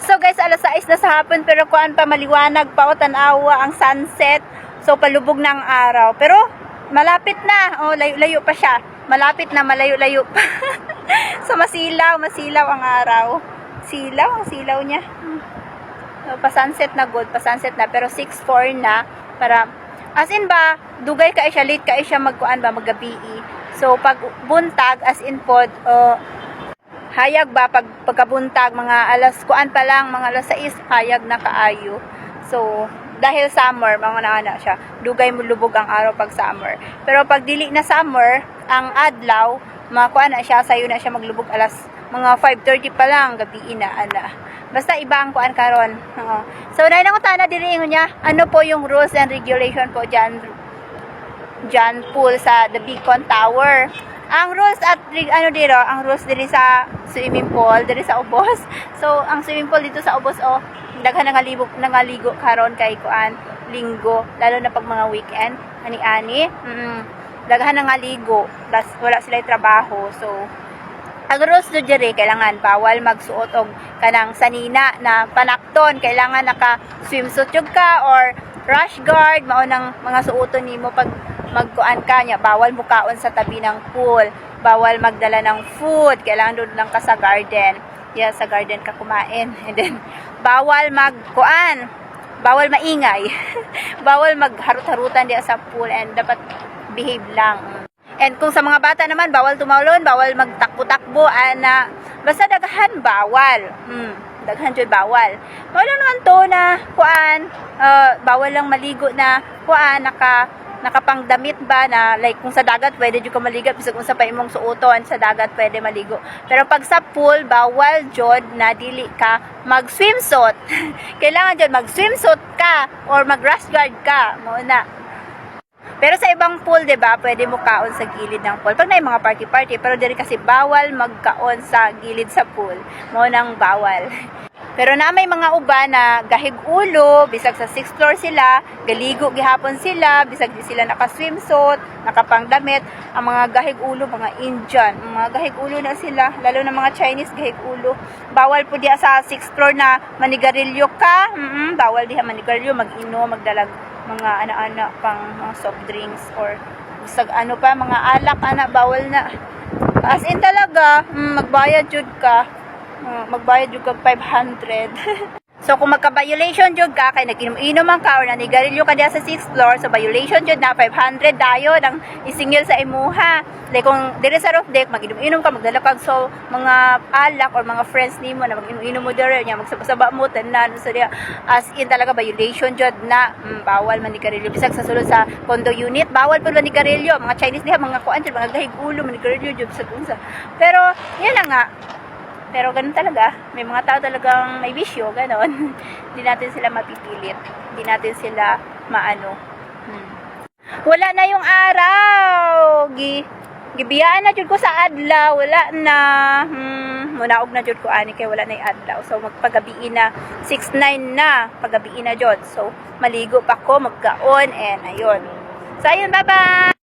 So guys, alas 6 na sa hapon pero kuan pa maliwanag pa o tanawa ang sunset. So palubog na ang araw. Pero malapit na. Oh, layo-layo pa siya. Malapit na, malayo-layo pa. So masilaw ang araw. Ang silaw niya. So, pa-sunset na good, pa-sunset na pero 6:04 na para as in ba dugay ka siya, late ka siya magkuan ba maggabi. So pag buntag as in pod hayag ba pagkabuntag mga alas kuan pa lang mga alas 6 hayag na kaayo. So dahil summer mga naana siya dugay mo lubog ang araw pag summer. Pero pag dili na summer ang adlaw makuan na siya sayo na siya maglubog alas mga 5:30 pa lang gabi na ana. Basta iba ang kuan karon. So dahil ako tana diri ingon niya ano po yung rules and regulation po diyan pool sa the Beacon Tower. Ang rules at ang rules diri sa swimming pool diri sa Ubos. So ang swimming pool dito sa Ubos daghan nangaligo karon kay kuan linggo lalo na pag mga weekend ani daghan nangaligo wala sila trabaho. So ang rules do diri kailangan bawal magsuot og kanang sanina na panakton, kailangan naka swimsuit jud ka or rash guard mao nang mga suoton nimo pag magkuan ka nya. Bawal mukaon sa tabi ng pool, bawal magdala ng food, kailangan doon lang ka sa garden. Sa garden ka kumain. And then bawal magkuan, bawal maingay. Bawal magharut-harutan diya sa pool and dapat behave lang. And kung sa mga bata naman, bawal tumawlon, bawal magtakbo-takbo, ana. Basta daghan bawal. Daghan jud bawal. Bawal naman to na kuan, bawal lang maligo na kuan nakapangdamit ba na like kung sa dagat pwede jud ka maligo bisag unsa pa imong suoton sa dagat pwede maligo. Pero pag sa pool bawal jud na dili ka mag-swimsuit. Kailangan jud mag-swimsuit ka or mag-rash guard ka. Mao na. Pero sa ibang pool, 'di ba, pwede mo kaon sa gilid ng pool. Pag na mga party, pero diri kasi bawal magkaon sa gilid sa pool. Mo nang bawal. Pero na may mga uba na gahig ulo, bisag sa 6th floor sila, galigo gihapon sila, bisag di sila naka-swimsuit, nakapangdamit, ang mga gahig ulo, mga Indian, mga gahig ulo na sila, lalo na mga Chinese gahig ulo. Bawal po diya sa 6th floor na manigarilyo ka, bawal diha manigarilyo, mag-inom, magdalag mga ana-ana pang mga soft drinks or bisag ano pa, mga alak, bawal na. As in talaga, magbayad jud ka. Magbayad jud kag 500. So kung magka-violation jud ka kay nag-inom man ka or nanigarilyo ka diya sa 6th floor, so violation jud na 500 dayon ang isingil sa imuha. Like kung dire sa roof deck mag-inom ka, magdala kag so mga alak or mga friends nimo na mag-inom mo dire nya magsaba mo tanan so diya as in talaga violation jud na bawal manigarilyo bisag sa sulod sa condo unit, bawal pud manigarilyo. Mga Chinese diha mga kuan jud mga gahig ulo manigarilyo jud sa unsa. Pero yan na nga. Pero ganun talaga, may mga tao talagang may bisyo, ganon. Hindi natin sila mapipilit. Hindi natin sila maano. Wala na yung araw. Gibiyaan na jud ko sa adlaw, wala na. Munaog na jud ko ani kay wala na yung adlaw. So magpagabiin na 6:09 na, pagabiin na jud. So maligo pa ko, magkaon and ayun. So ayun, bye-bye.